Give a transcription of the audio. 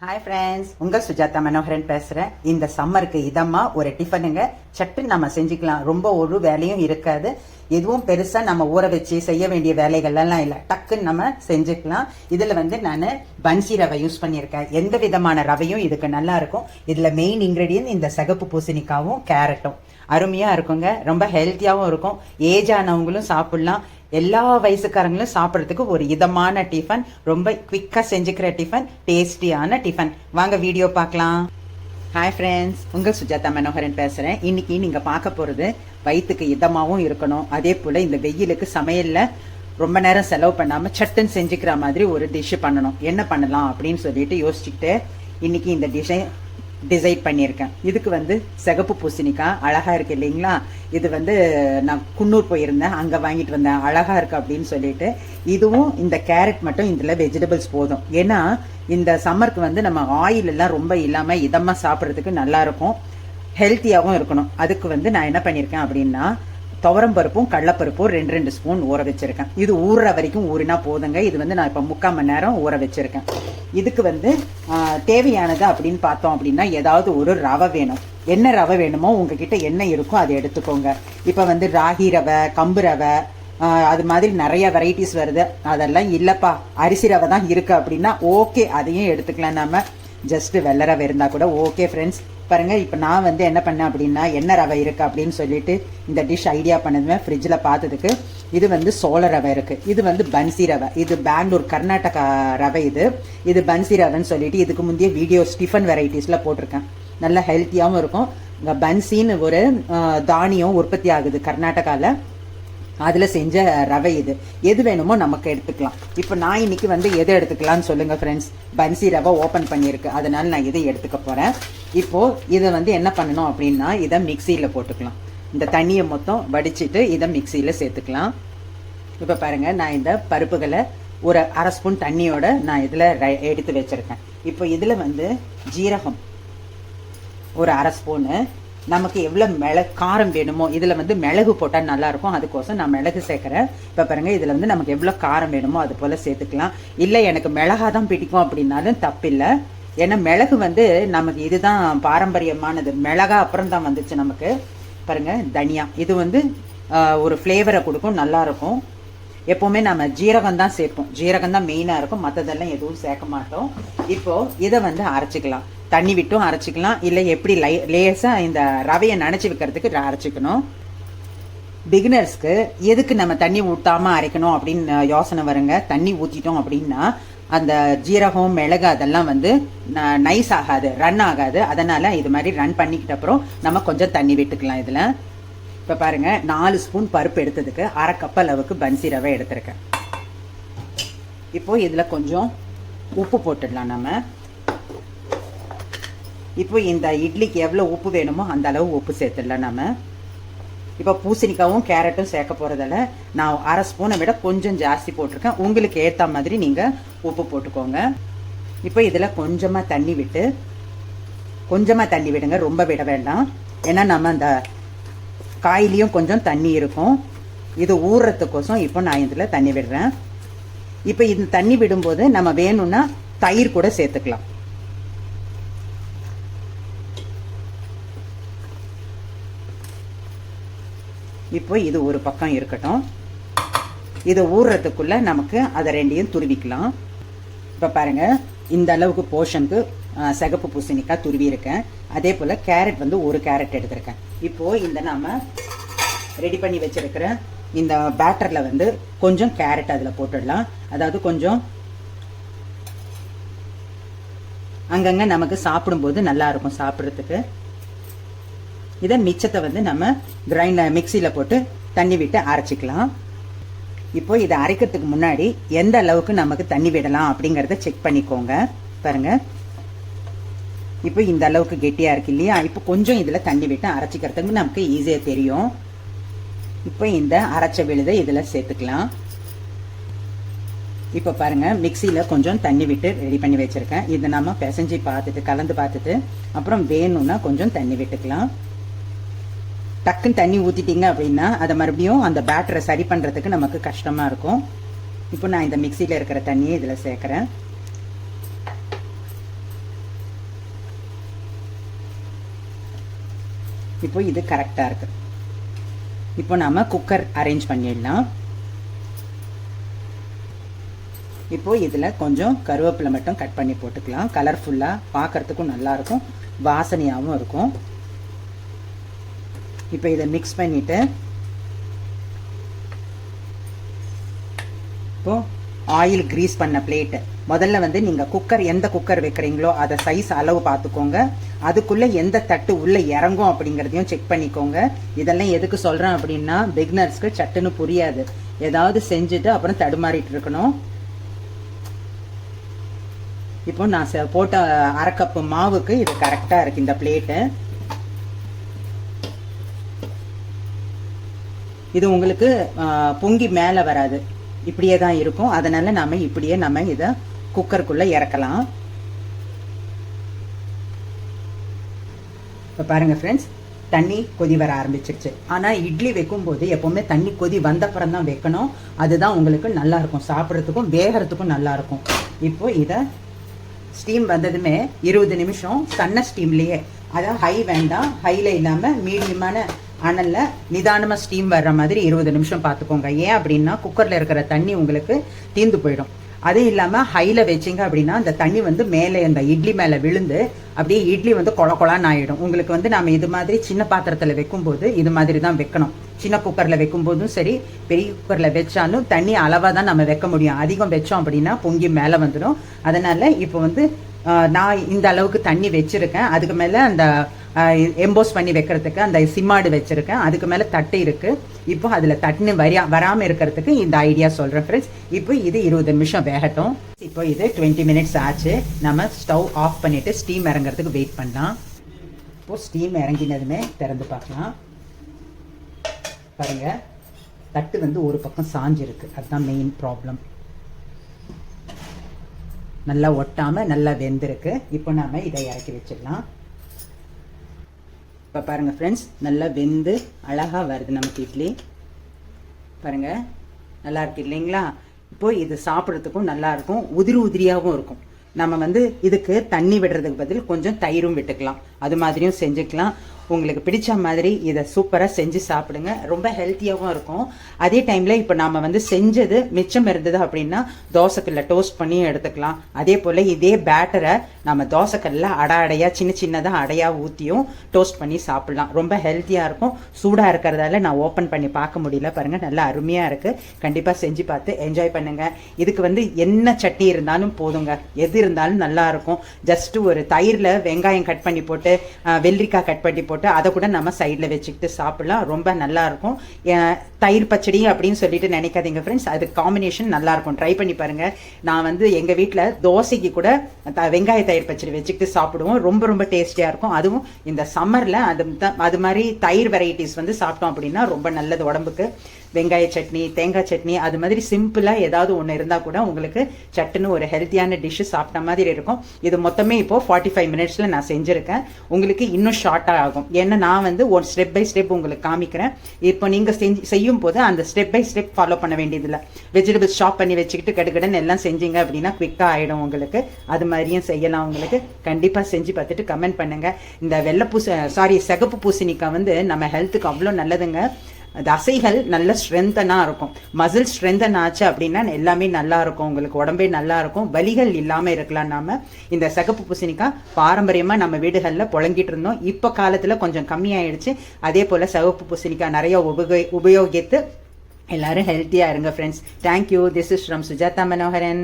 Hi friends, உங்கள் சுஜாதா மனோகரன் பேசுகிறேன். இந்த சம்மருக்கு இதமாக ஒரு டிஃபனுங்க சட்டுன்னு நம்ம செஞ்சுக்கலாம். ரொம்ப ஒரு வேலையும் இருக்காது. எதுவும் பெருசாக நம்ம ஊற வச்சு செய்ய வேண்டிய வேலைகள்லாம் இல்லை. டக்குன்னு நம்ம செஞ்சுக்கலாம். இதில் நான் பன்சி ரவை யூஸ் பண்ணியிருக்கேன். எந்த விதமான ரவையும் இதுக்கு நல்லா இருக்கும். இதில் மெயின் இன்க்ரீடியன்ட் இந்த சிகப்பு பூசணிக்காவும் கேரட்டும் அருமையாக இருக்குங்க. ரொம்ப ஹெல்த்தியாகவும் இருக்கும். ஏஜ் ஆனவங்களும் சாப்பிட்லாம். எல்லா வயசுக்காரங்களும் சாப்பிட்றதுக்கு ஒரு இதமான டிஃபன், ரொம்ப குவிக்காக செஞ்சுக்கிற டிஃபன், டேஸ்டியான டிஃபன். வாங்க வீடியோ பார்க்கலாம். ஹாய் ஃப்ரெண்ட்ஸ், உங்கள் சுஜாதா மனோகரன் பேசுகிறேன். இன்னைக்கு நீங்கள் பார்க்க போகிறது வயிற்றுக்கு இதமாகவும் இருக்கணும். அதே போல் இந்த வெயிலுக்கு சமையலில் ரொம்ப நேரம் செலவு பண்ணாமல் சட்டுன்னு செஞ்சுக்கிற மாதிரி ஒரு டிஷ்ஷு பண்ணணும். என்ன பண்ணலாம் அப்படின்னு சொல்லிட்டு யோசிச்சுக்கிட்டு இன்னைக்கு இந்த டிஷ்ஷை டிசைட் பண்ணியிருக்கேன். இதுக்கு சிகப்பு பூசணிக்காய் அழகாக இருக்குது இல்லைங்களா? இது நான் குன்னூர் போயிருந்தேன், அங்கே வாங்கிட்டு வந்தேன். அழகாக இருக்குது அப்படின்னு சொல்லிட்டு. இதுவும் இந்த கேரட் மட்டும் இதில் வெஜிடபிள்ஸ் போதும். ஏன்னா இந்த சம்மருக்கு நம்ம ஆயில் எல்லாம் ரொம்ப இல்லாமல் இதமாக சாப்பிட்றதுக்கு நல்லாயிருக்கும், ஹெல்த்தியாகவும் இருக்கணும். அதுக்கு நான் என்ன பண்ணியிருக்கேன் அப்படின்னா, துவரம் பருப்பும் கடலப்பருப்பும் 2 ஸ்பூன் ஊற வச்சிருக்கேன். இது ஊறுற வரைக்கும் ஊறினா போதுங்க. இது நான் இப்போ 3/4 மணி நேரம் ஊற வச்சிருக்கேன். இதுக்கு தேவையானது அப்படின்னு பார்த்தோம் அப்படின்னா, ஏதாவது ஒரு ரவை வேணும். என்ன ரவை வேணுமோ உங்ககிட்ட என்ன இருக்கோ அதை எடுத்துக்கோங்க. இப்போ ராகி ரவை, கம்பு ரவை, அது மாதிரி நிறைய வெரைட்டிஸ் வருது. அதெல்லாம் இல்லைப்பா அரிசி ரவை தான் இருக்கு அப்படின்னா ஓகே, அதையும் எடுத்துக்கலாம். நம்ம ஜஸ்ட் வெள்ளை ரவை இருந்தால் கூட ஓகே ஃப்ரெண்ட்ஸ். பாருங்க, இப்போ நான் என்ன பண்ணேன் அப்படின்னா, என்ன ரவை இருக்கு அப்படின்னு சொல்லிட்டு இந்த டிஷ் ஐடியா பண்ணதுமே ஃப்ரிட்ஜில் பார்த்ததுக்கு இது சோள ரவை இருக்கு. இது பன்சி ரவை. இது பெங்களூர் கர்நாடகா ரவை. இது பன்சி ரவைன்னு சொல்லிட்டு இதுக்கு முந்தைய வீடியோஸ் டிஃபன் வெரைட்டிஸில் போட்டிருக்கேன். நல்ல ஹெல்த்தியாகவும் இருக்கும். பன்சின்னு ஒரு தானியம் உற்பத்தி ஆகுது கர்நாடகாவில், அதில் செஞ்ச ரவை. இது எது வேணுமோ நமக்கு எடுத்துக்கலாம். இப்போ நான் இன்னைக்கு எதை எடுத்துக்கலாம்னு சொல்லுங்கள் ஃப்ரெண்ட்ஸ். பன்சி ரவை ஓப்பன் பண்ணியிருக்கு, அதனால நான் இதை எடுத்துக்க போகிறேன். இப்போது இதை என்ன பண்ணணும் அப்படின்னா, இதை மிக்சியில் போட்டுக்கலாம். இந்த தண்ணியை மொத்தம் வடிச்சிட்டு இதை மிக்சியில் சேர்த்துக்கலாம். இப்போ பாருங்கள், நான் இந்த பருப்புகளை ஒரு 1/2 ஸ்பூன் தண்ணியோட நான் இதில் எடுத்து வச்சுருக்கேன். இப்போ இதில் ஜீரகம் ஒரு 1/2 ஸ்பூனு. நமக்கு எவ்வளோ காரம் வேணுமோ, இதில் மிளகு போட்டால் நல்லாயிருக்கும், அதுக்கோசம் நான் மிளகு சேர்க்குறேன். இப்போ பாருங்கள், இதில் நமக்கு எவ்வளோ காரம் வேணுமோ அது போல் சேர்த்துக்கலாம். இல்லை எனக்கு மிளகா தான் பிடிக்கும் அப்படின்னாலும் தப்பில்லை. ஏன்னா மிளகு நமக்கு இதுதான் பாரம்பரியமானது. மிளகா அப்புறம் தான் வந்துச்சு நமக்கு. பாருங்கள், தனியா இது ஒரு ஃப்ளேவரை கொடுக்கும், நல்லாயிருக்கும். எப்போவுமே நம்ம ஜீரகம் தான் சேர்ப்போம். ஜீரகம் தான் மெயினாக இருக்கும், மற்றதெல்லாம் எதுவும் சேர்க்க மாட்டோம். இப்போது இதை அரைச்சிக்கலாம். தண்ணி விட்டும் அரைச்சிக்கலாம், இல்லை எப்படி லேசாக இந்த ரவையை நனைச்சி வைக்கிறதுக்கு அரைச்சிக்கணும். பிகினர்ஸ்க்கு எதுக்கு நம்ம தண்ணி ஊற்றாமல் அரைக்கணும் அப்படின்னு யோசனை வருங்க. தண்ணி ஊற்றிட்டோம் அப்படின்னா அந்த ஜீரகம் மிளகு அதெல்லாம் நைஸ் ஆகாது, ரன் ஆகாது. அதனால் இது மாதிரி ரன் பண்ணிக்கிட்ட அப்புறம் நம்ம கொஞ்சம் தண்ணி விட்டுக்கலாம் இதில். இப்போ பாருங்கள், 4 ஸ்பூன் பருப்பு எடுத்ததுக்கு 1/2 கப் அளவுக்கு பன்சி ரவை எடுத்திருக்கேன். இப்போது இதில் கொஞ்சம் உப்பு போட்டுடலாம் நம்ம. இப்போ இந்த இட்லிக்கு எவ்வளோ உப்பு வேணுமோ அந்த அளவு உப்பு சேர்த்துடலாம் நம்ம. இப்போ பூசணிக்காவும் கேரட்டும் சேர்க்க போகிறதால நான் 1/2 ஸ்பூனை விட கொஞ்சம் ஜாஸ்தி போட்டிருக்கேன். உங்களுக்கு ஏற்ற மாதிரி நீங்கள் உப்பு போட்டுக்கோங்க. இப்போ இதில் கொஞ்சமாக தண்ணி விடுங்க, ரொம்ப விட வேண்டாம். ஏன்னா நம்ம அந்த காயிலையும் கொஞ்சம் தண்ணி இருக்கும். இது ஊறுறதுக்கோசம் இப்போ நான் இதில் தண்ணி விடுறேன். இப்போ இந்த தண்ணி விடும்போது நம்ம வேணும்னா தயிர் கூட சேர்த்துக்கலாம். இப்போ இது ஒரு பக்கம் இருக்கட்டும். இது ஊறுறதுக்குள்ள நமக்கு அதை ரெண்டையும் துருவிக்கலாம். இப்போ பாருங்க, இந்த அளவுக்கு போர்ஷனுக்கு சிகப்பு பூசணிக்காய் துருவி இருக்கேன். அதே போல் கேரட் ஒரு கேரட் எடுத்திருக்கேன். இப்போது இந்த நம்ம ரெடி பண்ணி வச்சிருக்கிற இந்த பேட்டரில் கொஞ்சம் கேரட் அதில் போட்டுடலாம். அதாவது கொஞ்சம் அங்கங்கே நமக்கு சாப்பிடும்போது நல்லா இருக்கும் சாப்பிட்றதுக்கு. இதை மிச்சத்தை நம்ம மிக்சியில் போட்டு தண்ணி விட்டு அரைச்சிக்கலாம். இப்போ இதை அரைக்கிறதுக்கு முன்னாடி எந்த அளவுக்கு நமக்கு தண்ணி விடலாம் அப்படிங்கிறத செக் பண்ணிக்கோங்க. பாருங்கள், இப்போ இந்த அளவுக்கு கெட்டியாக இருக்கு இல்லையா? இப்போ கொஞ்சம் இதில் தண்ணி விட்டு அரைச்சிக்கிறதுக்கு நமக்கு ஈஸியாக தெரியும். இப்போ இந்த அரைச்ச விழுதை இதில் சேர்த்துக்கலாம். இப்போ பாருங்கள், மிக்சியில் கொஞ்சம் தண்ணி விட்டு ரெடி பண்ணி வச்சுருக்கேன். இதை நம்ம பிசைஞ்சு பார்த்துட்டு கலந்து பார்த்துட்டு அப்புறம் வேணும்னா கொஞ்சம் தண்ணி விட்டுக்கலாம். டக்குன்னு தண்ணி ஊற்றிட்டிங்க அப்படின்னா அதை மறுபடியும் அந்த பேட்டரை சரி பண்ணுறதுக்கு நமக்கு கஷ்டமாக இருக்கும். இப்போ நான் இந்த மிக்சியில் இருக்கிற தண்ணியை இதில் சேர்க்குறேன். இப்போ இது கரெக்டாக இருக்கு. இப்போ நாம குக்கர் அரேஞ்ச் பண்ணிடலாம். இப்போ இதில் கொஞ்சம் கருவேப்பிலை மட்டும் கட் பண்ணி போட்டுக்கலாம். கலர்ஃபுல்லாக பார்க்கறதுக்கும் நல்லா இருக்கும், வாசனையாகவும் இருக்கும். இப்போ இதை மிக்ஸ் பண்ணிட்டு இப்போ ஆயில் கிரீஸ் பண்ண பிளேட்டு. முதல்ல வந்து நீங்கள் குக்கர் எந்த குக்கர் வைக்கிறீங்களோ அதை சைஸ் அளவு பார்த்துக்கோங்க. அதுக்குள்ளே எந்த தட்டு உள்ளே இறங்கும் அப்படிங்கிறதையும் செக் பண்ணிக்கோங்க. இதெல்லாம் எதுக்கு சொல்கிறேன் அப்படின்னா, பிகினர்ஸ்க்கு சட்டுன்னு புரியாது. ஏதாவது செஞ்சுட்டு அப்புறம் தடுமாறிட்டு இருக்கணும். இப்போ நான் போட்ட 1/2 கப்பு மாவுக்கு இது கரெக்டாக இருக்குது இந்த பிளேட்டு. இது உங்களுக்கு பொங்கி மேலே வராது, இப்படியே தான் இருக்கும். அதனால இப்படியே நம்ம இதை குக்கருக்குள்ள இறக்கலாம். இப்போ பாருங்க ஃப்ரெண்ட்ஸ், தண்ணி கொதி வர ஆரம்பிச்சிருச்சு. ஆனால் இட்லி வைக்கும் போது எப்பவுமே தண்ணி கொதி வந்தப்புறம் தான் வைக்கணும். அதுதான் உங்களுக்கு நல்லா இருக்கும், சாப்பிட்றதுக்கும் வேகிறதுக்கும் நல்லா இருக்கும். இப்போ இதை ஸ்டீம் வந்ததுமே 20 நிமிஷம் சன்ன ஸ்டீம்லேயே, அதாவது ஹை வேண்டாம், ஹையில் இல்லாமல் மீடியமான அனலில் நிதானமாக ஸ்டீம் வர்ற மாதிரி 20 நிமிஷம் பார்த்துக்கோங்க. ஏன் அப்படின்னா குக்கரில் இருக்கிற தண்ணி உங்களுக்கு தீர்ந்து போயிடும். அதே இல்லாமல் ஹையில் வச்சிங்க அப்படின்னா அந்த தண்ணி வந்து மேலே அந்த இட்லி மேலே விழுந்து அப்படியே இட்லி வந்து கொலான்னு ஆகிடும். உங்களுக்கு வந்து நாம் இது மாதிரி சின்ன பாத்திரத்தில் வைக்கும்போது இது மாதிரி தான் வைக்கணும். சின்ன குக்கரில் வைக்கும் போதும் சரி, பெரிய குக்கரில் வச்சாலும் தண்ணி அளவாக தான் நம்ம வைக்க முடியும். அதிகம் வச்சோம் அப்படின்னா பொங்கி மேலே வந்துடும். அதனால் இப்போ வந்து நான் இந்த அளவுக்கு தண்ணி வச்சுருக்கேன். அதுக்கு மேலே அந்த எம்போஸ் பண்ணி வைக்கிறதுக்கு அந்த சிம்மாடு வச்சுருக்கேன். அதுக்கு மேலே தட்டு இருக்குது. இப்போ அதில் தட்டுன்னு வராமல் இருக்கிறதுக்கு இந்த ஐடியா சொல்கிறேன் ஃப்ரெண்ட்ஸ். இப்போ இது 20 நிமிஷம் வேகட்டும். இப்போ இது 20 மினிட்ஸ் ஆச்சு. நம்ம ஸ்டவ் ஆஃப் பண்ணிவிட்டு ஸ்டீம் இறங்குறதுக்கு வெயிட் பண்ணலாம். இப்போது ஸ்டீம் இறங்கினதுமே திறந்து பார்க்கலாம். பாருங்கள், தட்டு வந்து ஒரு பக்கம் சாஞ்சிருக்கு. அதுதான் மெயின் ப்ராப்ளம். நல்லா ஒட்டாமல் நல்லா வெந்திருக்கு. இப்போ நாம் இதை இறக்கி வச்சிடலாம். இப்போ பாருங்கள் ஃப்ரெண்ட்ஸ், நல்லா வெந்து அழகாக வருது நமக்கு இட்லி. பாருங்கள், நல்லா இருக்கு இல்லைங்களா? இப்போது இது சாப்பிட்றதுக்கும் நல்லாயிருக்கும், உதிரியாகவும் இருக்கும். நம்ம வந்து இதுக்கு தண்ணி விடுறதுக்கு பதில் கொஞ்சம் தயிரும் விட்டுக்கலாம். அது மாதிரியும் செஞ்சுக்கலாம். உங்களுக்கு பிடிச்ச மாதிரி இதை சூப்பராக செஞ்சு சாப்பிடுங்க. ரொம்ப ஹெல்த்தியாகவும் இருக்கும். அதே டைமில் இப்போ நாம் வந்து செஞ்சது மிச்சம் இருந்தது அப்படின்னா தோசைக்கல்ல டோஸ்ட் பண்ணி எடுத்துக்கலாம். அதே போல் இதே பேட்டரை நம்ம தோசைக்கல்ல அடையாக சின்னதாக அடையாக ஊற்றியும் டோஸ்ட் பண்ணி சாப்பிட்லாம். ரொம்ப ஹெல்த்தியாக இருக்கும். சூடாக இருக்கிறதால நான் ஓப்பன் பண்ணி பார்க்க முடியல. பாருங்கள், நல்லா அருமையாக இருக்குது. கண்டிப்பாக செஞ்சு பார்த்து என்ஜாய் பண்ணுங்கள். இதுக்கு வந்து என்ன சட்னி இருந்தாலும் போதுங்க, எது இருந்தாலும் நல்லாயிருக்கும். ஜஸ்ட்டு ஒரு தயிரில் வெங்காயம் கட் பண்ணி போட்டு வெள்ளரிக்காய் கட் பண்ணி போட்டு அதை கூட நம்ம சைடில் வச்சுக்கிட்டு சாப்பிடலாம். ரொம்ப நல்லா இருக்கும். தயிர் பச்சடி அப்படின்னு சொல்லிட்டு நினைக்காதீங்க ஃப்ரெண்ட்ஸ், அது காம்பினேஷன் நல்லா இருக்கும். ட்ரை பண்ணி பாருங்க. நான் வந்து எங்கள் வீட்டில் தோசைக்கு கூட வெங்காய தயிர் பச்சடி வச்சுக்கிட்டு சாப்பிடுவோம். ரொம்ப டேஸ்டியாக இருக்கும். அதுவும் இந்த சம்மரில் அது மாதிரி தயிர் வெரைட்டிஸ் வந்து சாப்பிட்டோம் அப்படின்னா ரொம்ப நல்லது உடம்புக்கு. வெங்காய சட்னி, தேங்காய் சட்னி, அது மாதிரி சிம்பிளாக ஏதாவது ஒன்று இருந்தால் கூட உங்களுக்கு சட்டுன்னு ஒரு ஹெல்த்தியான டிஷ்ஷு சாப்பிட்ட மாதிரி இருக்கும். இது மொத்தமே இப்போது 45 மினிட்ஸில் நான் செஞ்சுருக்கேன். உங்களுக்கு இன்னும் ஷார்ட்டாக ஆகும். ஏன்னா நான் வந்து ஒரு ஸ்டெப் பை ஸ்டெப் உங்களுக்கு காமிக்கிறேன். இப்போ நீங்கள் செய்யும் போது அந்த ஸ்டெப் பை ஸ்டெப் ஃபாலோ பண்ண வேண்டியதில்லை. வெஜிடபிள்ஸ் ஷாப் பண்ணி வச்சுக்கிட்டு கடுகடுன்னு எல்லாம் செஞ்சீங்க அப்படின்னா குவிக்காக ஆகிடும் உங்களுக்கு. அது மாதிரியும் செய்யலாம். உங்களுக்கு கண்டிப்பாக செஞ்சு பார்த்துட்டு கமெண்ட் பண்ணுங்கள். இந்த சிகப்பு பூசணிக்காய் வந்து நம்ம ஹெல்த்துக்கு அவ்வளோ நல்லதுங்க. தசைகள் நல்ல ஸ்ட்ரென்தனாக இருக்கும். மசில் ஸ்ட்ரென்தன் ஆச்சு அப்படின்னா எல்லாமே நல்லா இருக்கும். உங்களுக்கு உடம்பே நல்லா இருக்கும். வலிகள் இல்லாமல் இருக்கலாம். நாம இந்த சிகப்பு பூசணிக்காய் பாரம்பரியமாக நம்ம வீடுகளில் புழங்கிட்டு இருந்தோம். இப்போ காலத்தில் கொஞ்சம் கம்மியாயிடுச்சு. அதே போல் சிகப்பு பூசணிக்காய் நிறைய உபயோகித்து எல்லாரும் ஹெல்த்தியாக இருங்க friends. Thank you. This is from Sujatha Manoharan.